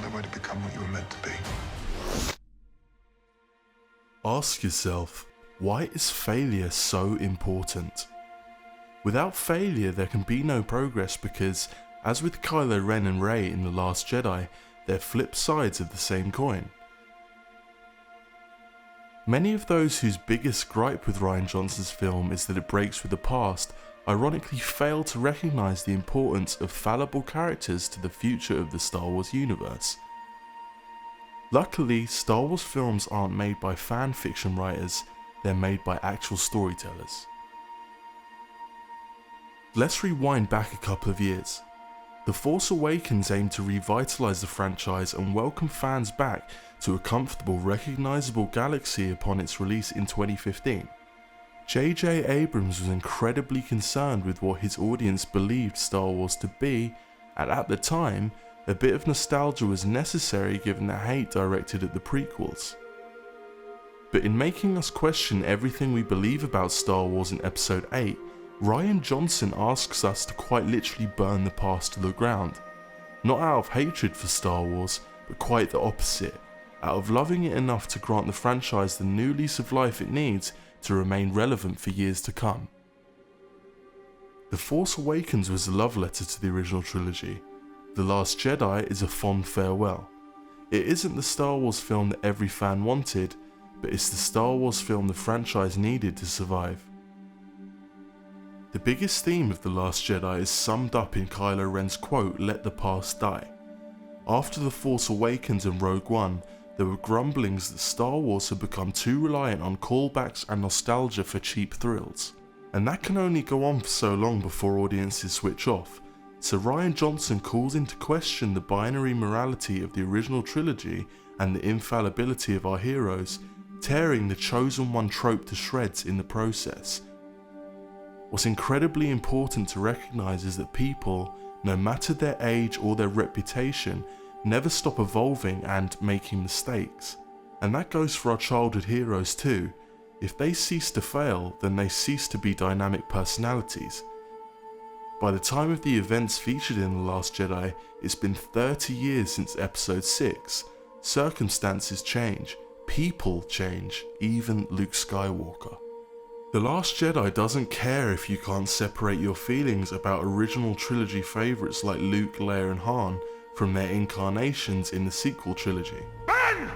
only way to become what you were meant to be. Ask yourself, why is failure so important? Without failure, there can be no progress because, as with Kylo Ren and Rey in The Last Jedi, they're flip sides of the same coin. Many of those whose biggest gripe with Rian Johnson's film is that it breaks with the past ironically fail to recognise the importance of fallible characters to the future of the Star Wars universe. Luckily, Star Wars films aren't made by fan fiction writers, they're made by actual storytellers. Let's rewind back a couple of years. The Force Awakens aimed to revitalise the franchise and welcome fans back to a comfortable, recognisable galaxy upon its release in 2015. J.J. Abrams was incredibly concerned with what his audience believed Star Wars to be, and at the time, a bit of nostalgia was necessary given the hate directed at the prequels. But in making us question everything we believe about Star Wars in Episode VIII, Rian Johnson asks us to quite literally burn the past to the ground. Not out of hatred for Star Wars, but quite the opposite, out of loving it enough to grant the franchise the new lease of life it needs to remain relevant for years to come. The Force Awakens was a love letter to the original trilogy. The Last Jedi is a fond farewell. It isn't the Star Wars film that every fan wanted, but it's the Star Wars film the franchise needed to survive. The biggest theme of The Last Jedi is summed up in Kylo Ren's quote, "Let the past die." After The Force Awakens and Rogue One, there were grumblings that Star Wars had become too reliant on callbacks and nostalgia for cheap thrills. And that can only go on for so long before audiences switch off, so Rian Johnson calls into question the binary morality of the original trilogy and the infallibility of our heroes, tearing the chosen one trope to shreds in the process. What's incredibly important to recognise is that people, no matter their age or their reputation, never stop evolving and making mistakes. And that goes for our childhood heroes too. If they cease to fail, then they cease to be dynamic personalities. By the time of the events featured in The Last Jedi, it's been 30 years since Episode VI. Circumstances change, people change, even Luke Skywalker. The Last Jedi doesn't care if you can't separate your feelings about original trilogy favourites like Luke, Leia and Han from their incarnations in the sequel trilogy. Ben!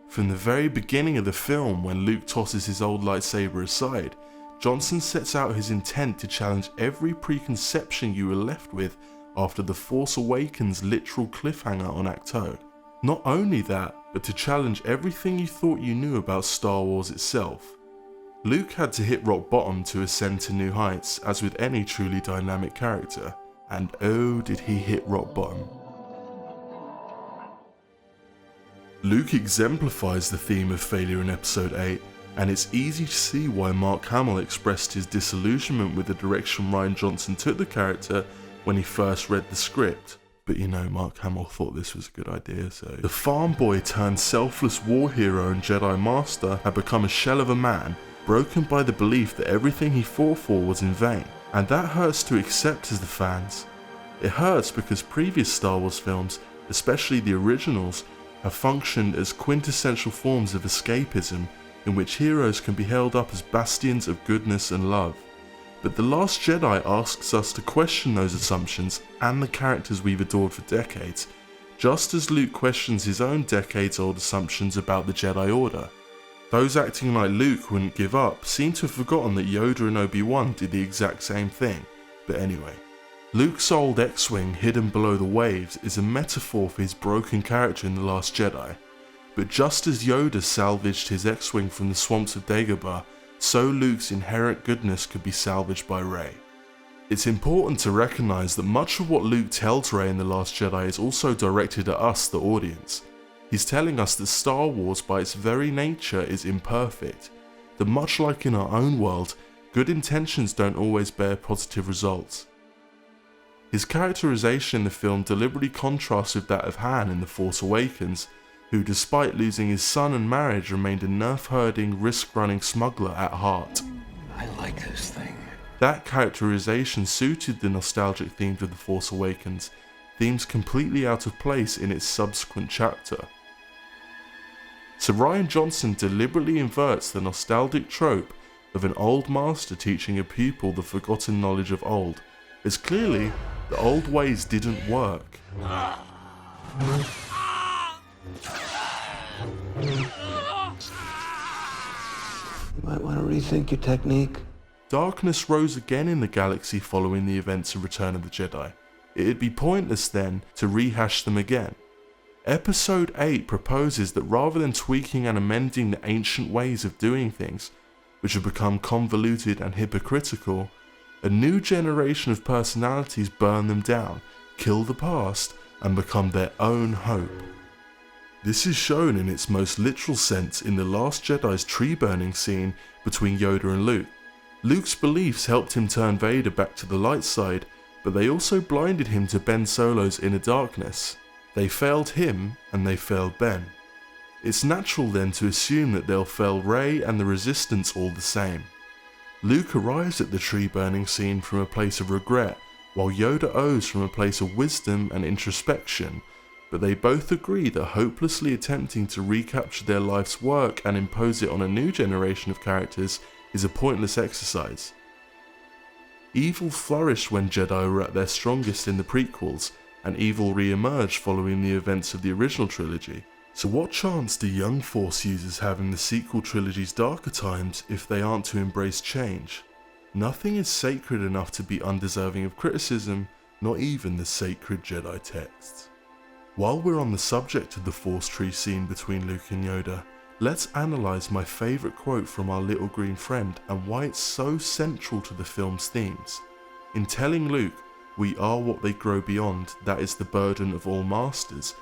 From the very beginning of the film, when Luke tosses his old lightsaber aside, Johnson sets out his intent to challenge every preconception you were left with after The Force Awakens' literal cliffhanger on Acto. Not only that, but to challenge everything you thought you knew about Star Wars itself. Luke had to hit rock bottom to ascend to new heights, as with any truly dynamic character, and oh did he hit rock bottom. Luke exemplifies the theme of failure in Episode VIII, and it's easy to see why Mark Hamill expressed his disillusionment with the direction Rian Johnson took the character when he first read the script. But you know, Mark Hamill thought this was a good idea, so... The farm boy turned selfless war hero and Jedi Master had become a shell of a man, broken by the belief that everything he fought for was in vain. And that hurts to accept as the fans. It hurts because previous Star Wars films, especially the originals, have functioned as quintessential forms of escapism in which heroes can be held up as bastions of goodness and love. But The Last Jedi asks us to question those assumptions and the characters we've adored for decades, just as Luke questions his own decades-old assumptions about the Jedi Order. Those acting like Luke wouldn't give up seem to have forgotten that Yoda and Obi-Wan did the exact same thing. But anyway, Luke's old X-Wing hidden below the waves is a metaphor for his broken character in The Last Jedi. But just as Yoda salvaged his X-Wing from the swamps of Dagobah, so Luke's inherent goodness could be salvaged by Rey. It's important to recognise that much of what Luke tells Rey in The Last Jedi is also directed at us, the audience. He's telling us that Star Wars by its very nature is imperfect, that much like in our own world, good intentions don't always bear positive results. His characterization in the film deliberately contrasts with that of Han in The Force Awakens, who despite losing his son and marriage remained a nerf-herding, risk-running smuggler at heart. I like this thing. That characterization suited the nostalgic themes of The Force Awakens, themes completely out of place in its subsequent chapter. So Rian Johnson deliberately inverts the nostalgic trope of an old master teaching a pupil the forgotten knowledge of old, as clearly the old ways didn't work. You might want to rethink your technique. Darkness rose again in the galaxy following the events of Return of the Jedi. It'd be pointless then to rehash them again. Episode VIII proposes that rather than tweaking and amending the ancient ways of doing things, which have become convoluted and hypocritical, a new generation of personalities burn them down, kill the past, and become their own hope. This is shown in its most literal sense in the Last Jedi's tree burning scene between Yoda and Luke. Luke's beliefs helped him turn Vader back to the light side, but they also blinded him to Ben Solo's inner darkness. They failed him, and they failed Ben. It's natural then to assume that they'll fail Rey and the Resistance all the same. Luke arrives at the tree burning scene from a place of regret, while Yoda ows from a place of wisdom and introspection, but they both agree that hopelessly attempting to recapture their life's work and impose it on a new generation of characters is a pointless exercise. Evil flourished when Jedi were at their strongest in the prequels, and evil re-emerged following the events of the original trilogy. So what chance do young Force users have in the sequel trilogy's darker times if they aren't to embrace change? Nothing is sacred enough to be undeserving of criticism, not even the sacred Jedi texts. While we're on the subject of the Force tree scene between Luke and Yoda, let's analyse my favourite quote from our little green friend and why it's so central to the film's themes. In telling Luke, "We are what they grow beyond, that is the burden of all masters,"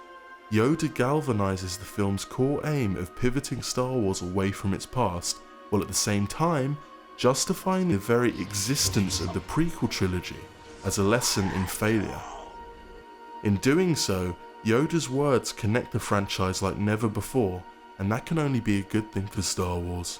Yoda galvanises the film's core aim of pivoting Star Wars away from its past, while at the same time justifying the very existence of the prequel trilogy as a lesson in failure. In doing so, Yoda's words connect the franchise like never before, and that can only be a good thing for Star Wars.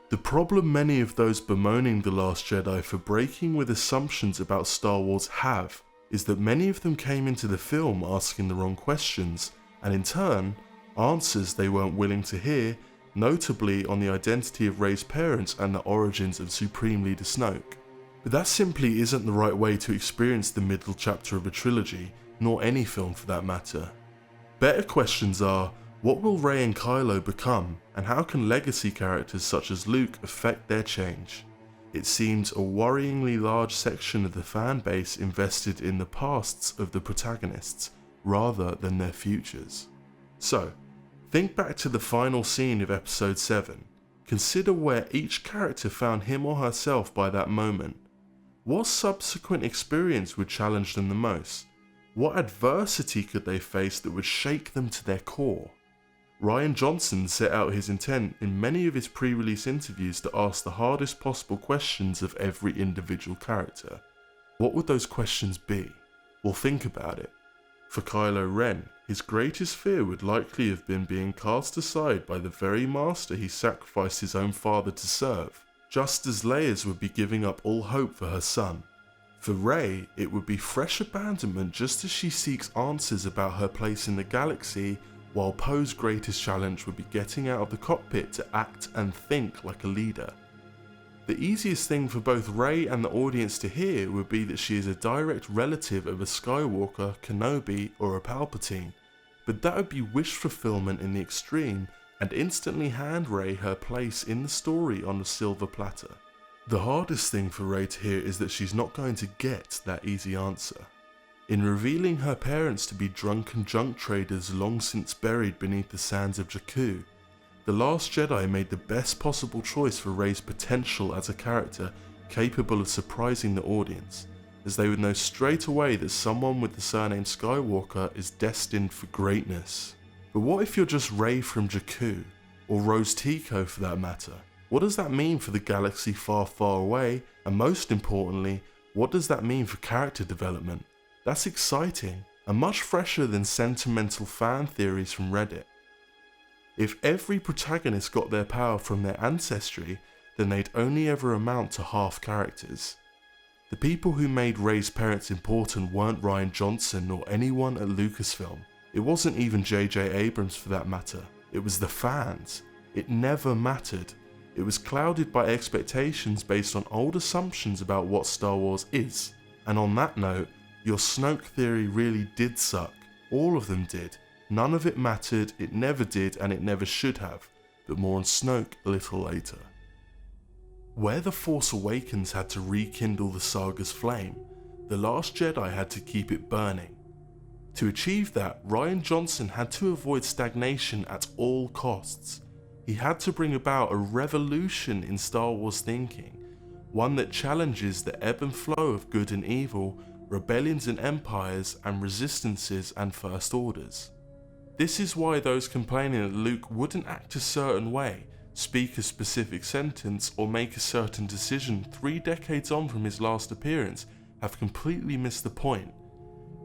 The problem many of those bemoaning The Last Jedi for breaking with assumptions about Star Wars have is that many of them came into the film asking the wrong questions, and in turn, answers they weren't willing to hear, notably on the identity of Rey's parents and the origins of Supreme Leader Snoke. But that simply isn't the right way to experience the middle chapter of a trilogy, nor any film for that matter. Better questions are, what will Rey and Kylo become, and how can legacy characters such as Luke affect their change? It seems a worryingly large section of the fan base invested in the pasts of the protagonists, rather than their futures. So, think back to the final scene of Episode VII. Consider where each character found him or herself by that moment. What subsequent experience would challenge them the most? What adversity could they face that would shake them to their core? Rian Johnson set out his intent in many of his pre-release interviews to ask the hardest possible questions of every individual character. What would those questions be? Well, think about it. For Kylo Ren, his greatest fear would likely have been being cast aside by the very master he sacrificed his own father to serve, just as Leia's would be giving up all hope for her son. For Rey, it would be fresh abandonment just as she seeks answers about her place in the galaxy, while Poe's greatest challenge would be getting out of the cockpit to act and think like a leader. The easiest thing for both Rey and the audience to hear would be that she is a direct relative of a Skywalker, Kenobi, or a Palpatine, but that would be wish fulfillment in the extreme and instantly hand Rey her place in the story on a silver platter. The hardest thing for Rey to hear is that she's not going to get that easy answer. In revealing her parents to be drunken junk traders long since buried beneath the sands of Jakku, The Last Jedi made the best possible choice for Rey's potential as a character capable of surprising the audience, as they would know straight away that someone with the surname Skywalker is destined for greatness. But what if you're just Rey from Jakku, or Rose Tico for that matter? What does that mean for the galaxy far, far away, and most importantly, what does that mean for character development? That's exciting, and much fresher than sentimental fan theories from Reddit. If every protagonist got their power from their ancestry, then they'd only ever amount to half characters. The people who made Rey's parents important weren't Rian Johnson or anyone at Lucasfilm. It wasn't even J.J. Abrams for that matter. It was the fans. It never mattered. It was clouded by expectations based on old assumptions about what Star Wars is. And on that note, your Snoke theory really did suck. All of them did. None of it mattered, it never did, and it never should have. But more on Snoke a little later. Where The Force Awakens had to rekindle the saga's flame, The Last Jedi had to keep it burning. To achieve that, Rian Johnson had to avoid stagnation at all costs. He had to bring about a revolution in Star Wars thinking, one that challenges the ebb and flow of good and evil, rebellions and empires, and resistances and first orders. This is why those complaining that Luke wouldn't act a certain way, speak a specific sentence, or make a certain decision 3 decades on from his last appearance have completely missed the point.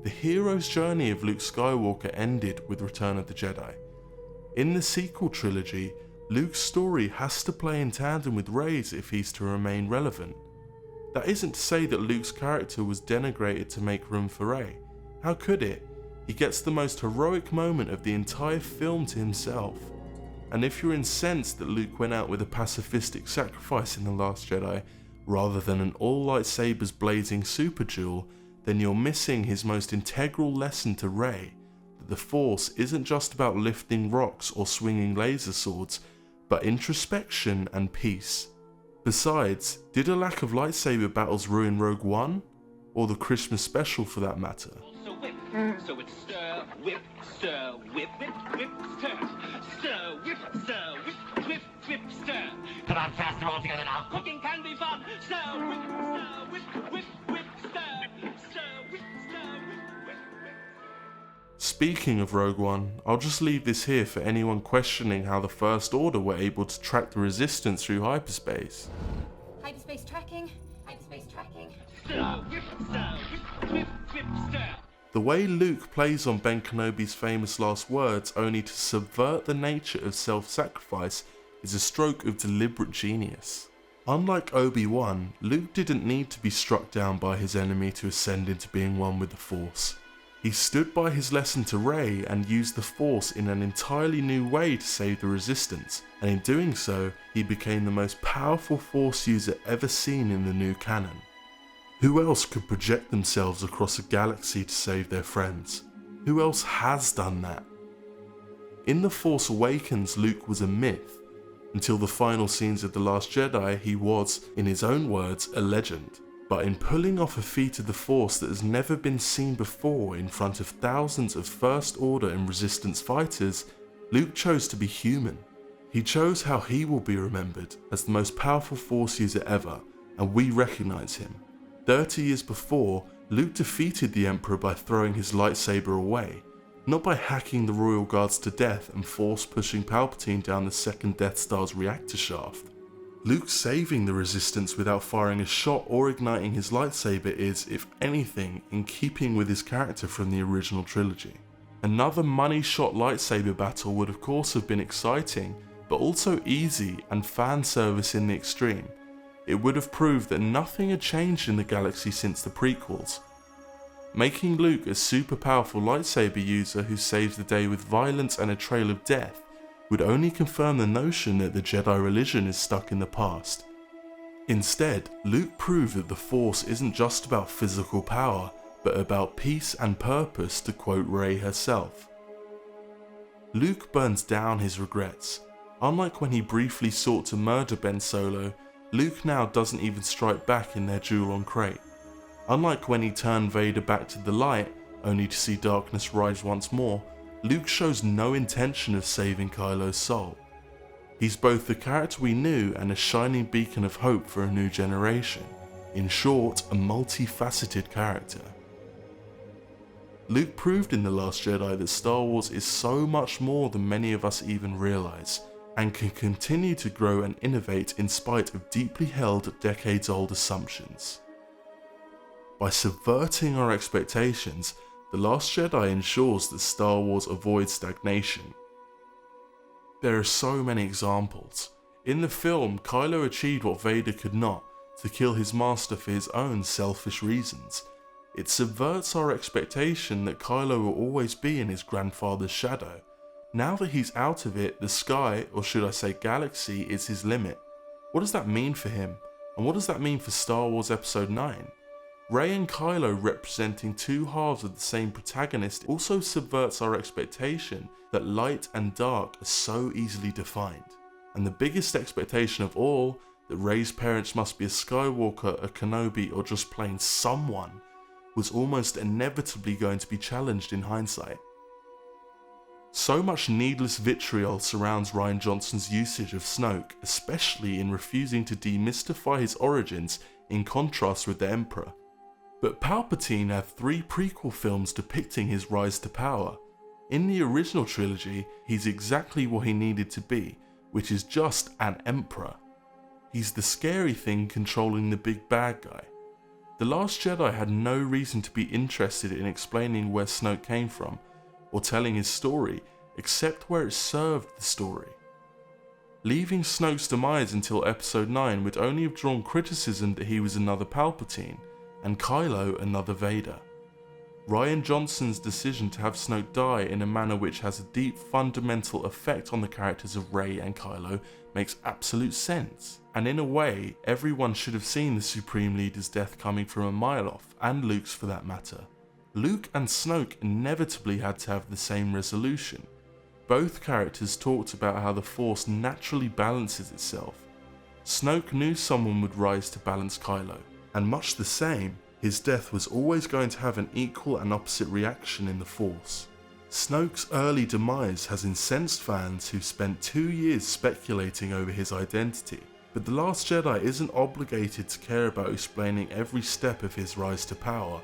The hero's journey of Luke Skywalker ended with Return of the Jedi. In the sequel trilogy, Luke's story has to play in tandem with Rey's if he's to remain relevant. That isn't to say that Luke's character was denigrated to make room for Rey. How could it? He gets the most heroic moment of the entire film to himself. And if you're incensed that Luke went out with a pacifistic sacrifice in The Last Jedi, rather than an all lightsabers blazing super duel, then you're missing his most integral lesson to Rey, that the Force isn't just about lifting rocks or swinging laser swords, but introspection and peace. Besides, did a lack of lightsaber battles ruin Rogue One? Or the Christmas special for that matter? So it's stir, whip, whip, whip, stir. Stir, whip, whip, whip, stir. Come on, faster all together now. Cooking can be fun. Stir, whip, whip, whip, stir. Stir, whip, whip. Speaking of Rogue One, I'll just leave this here for anyone questioning how the First Order were able to track the Resistance through hyperspace. Hyperspace tracking. Hyperspace tracking. Stir, whip, whip, stir. The way Luke plays on Ben Kenobi's famous last words only to subvert the nature of self-sacrifice is a stroke of deliberate genius. Unlike Obi-Wan, Luke didn't need to be struck down by his enemy to ascend into being one with the Force. He stood by his lesson to Rey and used the Force in an entirely new way to save the Resistance, and in doing so, he became the most powerful Force user ever seen in the new canon. Who else could project themselves across a galaxy to save their friends? Who else has done that? In The Force Awakens, Luke was a myth. Until the final scenes of The Last Jedi, he was, in his own words, a legend. But in pulling off a feat of the Force that has never been seen before in front of thousands of First Order and Resistance fighters, Luke chose to be human. He chose how he will be remembered as the most powerful Force user ever, and we recognise him. 30 years before, Luke defeated the Emperor by throwing his lightsaber away, not by hacking the Royal Guards to death and force pushing Palpatine down the second Death Star's reactor shaft. Luke saving the Resistance without firing a shot or igniting his lightsaber is, if anything, in keeping with his character from the original trilogy. Another money-shot lightsaber battle would of course have been exciting, but also easy and fan service in the extreme. It would have proved that nothing had changed in the galaxy since the prequels. Making Luke a super powerful lightsaber user who saves the day with violence and a trail of death would only confirm the notion that the Jedi religion is stuck in the past. Instead, Luke proved that the Force isn't just about physical power, but about peace and purpose, to quote Rey herself. Luke burns down his regrets. Unlike when he briefly sought to murder Ben Solo, Luke now doesn't even strike back in their duel on Crate. Unlike when he turned Vader back to the light, only to see darkness rise once more, Luke shows no intention of saving Kylo's soul. He's both the character we knew and a shining beacon of hope for a new generation. In short, a multifaceted character. Luke proved in The Last Jedi that Star Wars is so much more than many of us even realise, and can continue to grow and innovate in spite of deeply held decades-old assumptions. By subverting our expectations, The Last Jedi ensures that Star Wars avoids stagnation. There are so many examples. In the film, Kylo achieved what Vader could not, to kill his master for his own selfish reasons. It subverts our expectation that Kylo will always be in his grandfather's shadow. Now that he's out of it, the sky, or should I say galaxy, is his limit. What does that mean for him? And what does that mean for Star Wars Episode IX? Rey and Kylo representing two halves of the same protagonist also subverts our expectation that light and dark are so easily defined. And the biggest expectation of all, that Rey's parents must be a Skywalker, a Kenobi, or just plain someone, was almost inevitably going to be challenged in hindsight. So much needless vitriol surrounds Rian Johnson's usage of Snoke, especially in refusing to demystify his origins in contrast with the Emperor. But Palpatine had 3 prequel films depicting his rise to power. In the original trilogy, he's exactly what he needed to be, which is just an Emperor. He's the scary thing controlling the big bad guy. The Last Jedi had no reason to be interested in explaining where Snoke came from, or telling his story, except where it served the story. Leaving Snoke's demise until Episode 9 would only have drawn criticism that he was another Palpatine, and Kylo another Vader. Rian Johnson's decision to have Snoke die in a manner which has a deep fundamental effect on the characters of Rey and Kylo makes absolute sense, and in a way, everyone should have seen the Supreme Leader's death coming from a mile off, and Luke's for that matter. Luke and Snoke inevitably had to have the same resolution. Both characters talked about how the Force naturally balances itself. Snoke knew someone would rise to balance Kylo, and much the same, his death was always going to have an equal and opposite reaction in the Force. Snoke's early demise has incensed fans who spent 2 years speculating over his identity, but The Last Jedi isn't obligated to care about explaining every step of his rise to power.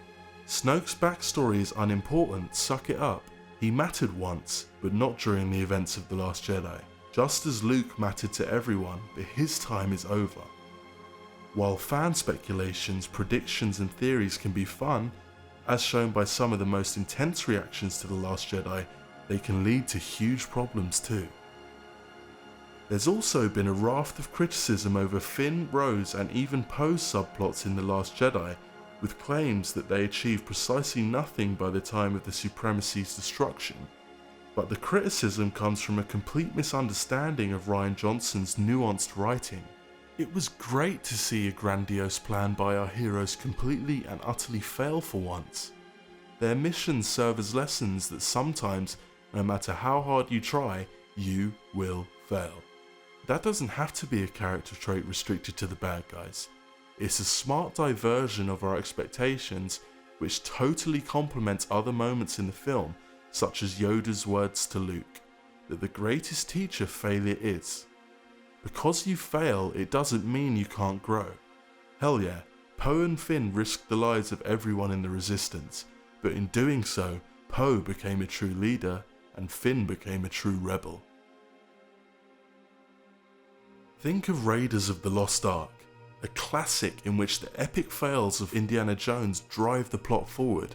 Snoke's backstory is unimportant, suck it up. He mattered once, but not during the events of The Last Jedi. Just as Luke mattered to everyone, but his time is over. While fan speculations, predictions and theories can be fun, as shown by some of the most intense reactions to The Last Jedi, they can lead to huge problems too. There's also been a raft of criticism over Finn, Rose and even Poe's subplots in The Last Jedi, with claims that they achieve precisely nothing by the time of the Supremacy's destruction. But the criticism comes from a complete misunderstanding of Rian Johnson's nuanced writing. It was great to see a grandiose plan by our heroes completely and utterly fail for once. Their missions serve as lessons that sometimes, no matter how hard you try, you will fail. That doesn't have to be a character trait restricted to the bad guys. It's a smart diversion of our expectations which totally complements other moments in the film, such as Yoda's words to Luke, that the greatest teacher failure is. Because you fail, it doesn't mean you can't grow. Hell yeah, Poe and Finn risked the lives of everyone in the Resistance, but in doing so, Poe became a true leader and Finn became a true rebel. Think of Raiders of the Lost Ark, a classic in which the epic fails of Indiana Jones drive the plot forward.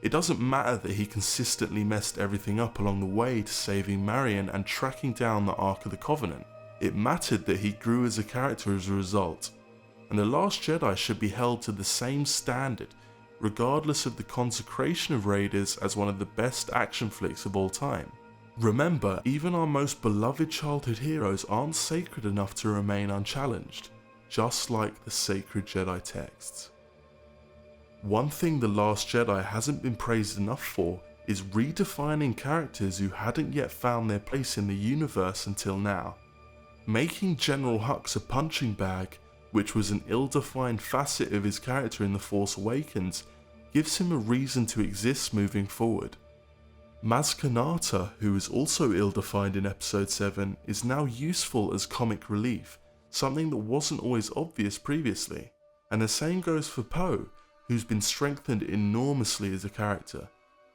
It doesn't matter that he consistently messed everything up along the way to saving Marion and tracking down the Ark of the Covenant. It mattered that he grew as a character as a result, and The Last Jedi should be held to the same standard, regardless of the consecration of Raiders as one of the best action flicks of all time. Remember, even our most beloved childhood heroes aren't sacred enough to remain unchallenged, just like the sacred Jedi texts. One thing The Last Jedi hasn't been praised enough for is redefining characters who hadn't yet found their place in the universe until now. Making General Hux a punching bag, which was an ill-defined facet of his character in The Force Awakens, gives him a reason to exist moving forward. Maz Kanata, who is also ill-defined in Episode VII, is now useful as comic relief, something that wasn't always obvious previously. And the same goes for Poe, who's been strengthened enormously as a character.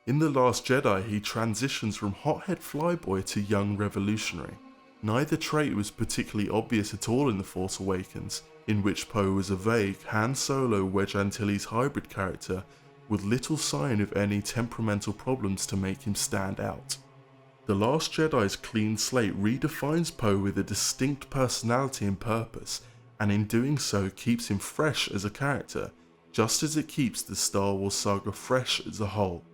In The Last Jedi, he transitions from hothead flyboy to young revolutionary. Neither trait was particularly obvious at all in The Force Awakens, in which Poe was a vague Han Solo Wedge Antilles hybrid character with little sign of any temperamental problems to make him stand out. The Last Jedi's clean slate redefines Poe with a distinct personality and purpose, and in doing so keeps him fresh as a character, just as it keeps the Star Wars saga fresh as a whole.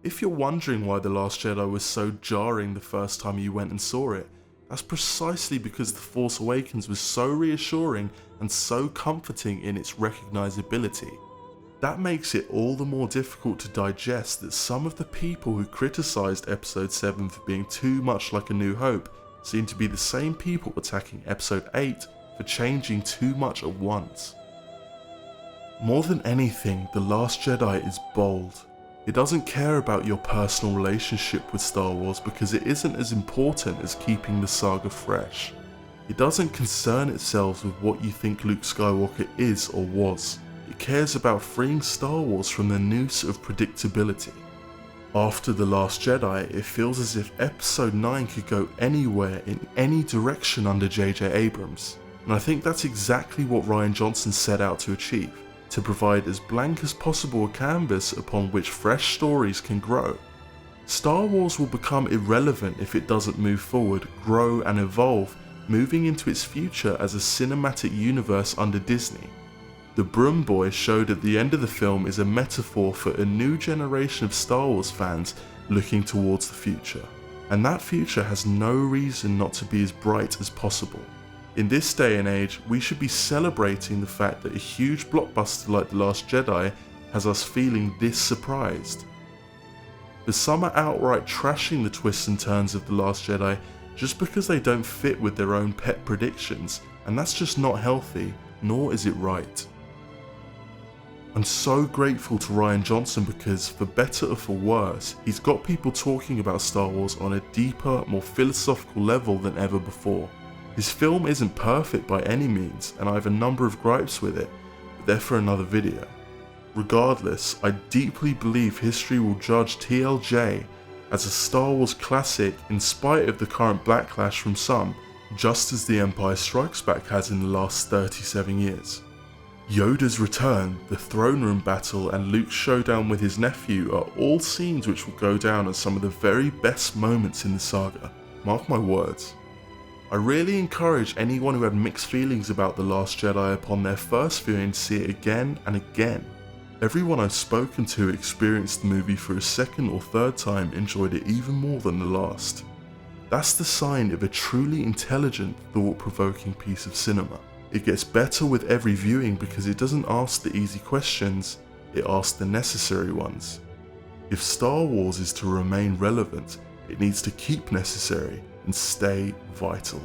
If you're wondering why The Last Jedi was so jarring the first time you went and saw it, that's precisely because The Force Awakens was so reassuring and so comforting in its recognizability. That makes it all the more difficult to digest that some of the people who criticised Episode 7 for being too much like A New Hope seem to be the same people attacking Episode 8 for changing too much at once. More than anything, The Last Jedi is bold. It doesn't care about your personal relationship with Star Wars because it isn't as important as keeping the saga fresh. It doesn't concern itself with what you think Luke Skywalker is or was. It cares about freeing Star Wars from the noose of predictability. After The Last Jedi, it feels as if Episode 9 could go anywhere in any direction under J.J. Abrams, and I think that's exactly what Rian Johnson set out to achieve, to provide as blank as possible a canvas upon which fresh stories can grow. Star Wars will become irrelevant if it doesn't move forward, grow and evolve, moving into its future as a cinematic universe under Disney. The Broom Boy showed at the end of the film is a metaphor for a new generation of Star Wars fans looking towards the future, and that future has no reason not to be as bright as possible. In this day and age, we should be celebrating the fact that a huge blockbuster like The Last Jedi has us feeling this surprised. But some are outright trashing the twists and turns of The Last Jedi just because they don't fit with their own pet predictions, and that's just not healthy, nor is it right. I'm so grateful to Rian Johnson because, for better or for worse, he's got people talking about Star Wars on a deeper, more philosophical level than ever before. His film isn't perfect by any means, and I have a number of gripes with it, but they're for another video. Regardless, I deeply believe history will judge TLJ as a Star Wars classic in spite of the current backlash from some, just as The Empire Strikes Back has in the last 37 years. Yoda's return, the throne room battle, and Luke's showdown with his nephew are all scenes which will go down as some of the very best moments in the saga. Mark my words. I really encourage anyone who had mixed feelings about The Last Jedi upon their first viewing to see it again and again. Everyone I've spoken to who experienced the movie for a second or third time enjoyed it even more than the last. That's the sign of a truly intelligent, thought-provoking piece of cinema. It gets better with every viewing because it doesn't ask the easy questions, it asks the necessary ones. If Star Wars is to remain relevant, it needs to keep necessary and stay vital.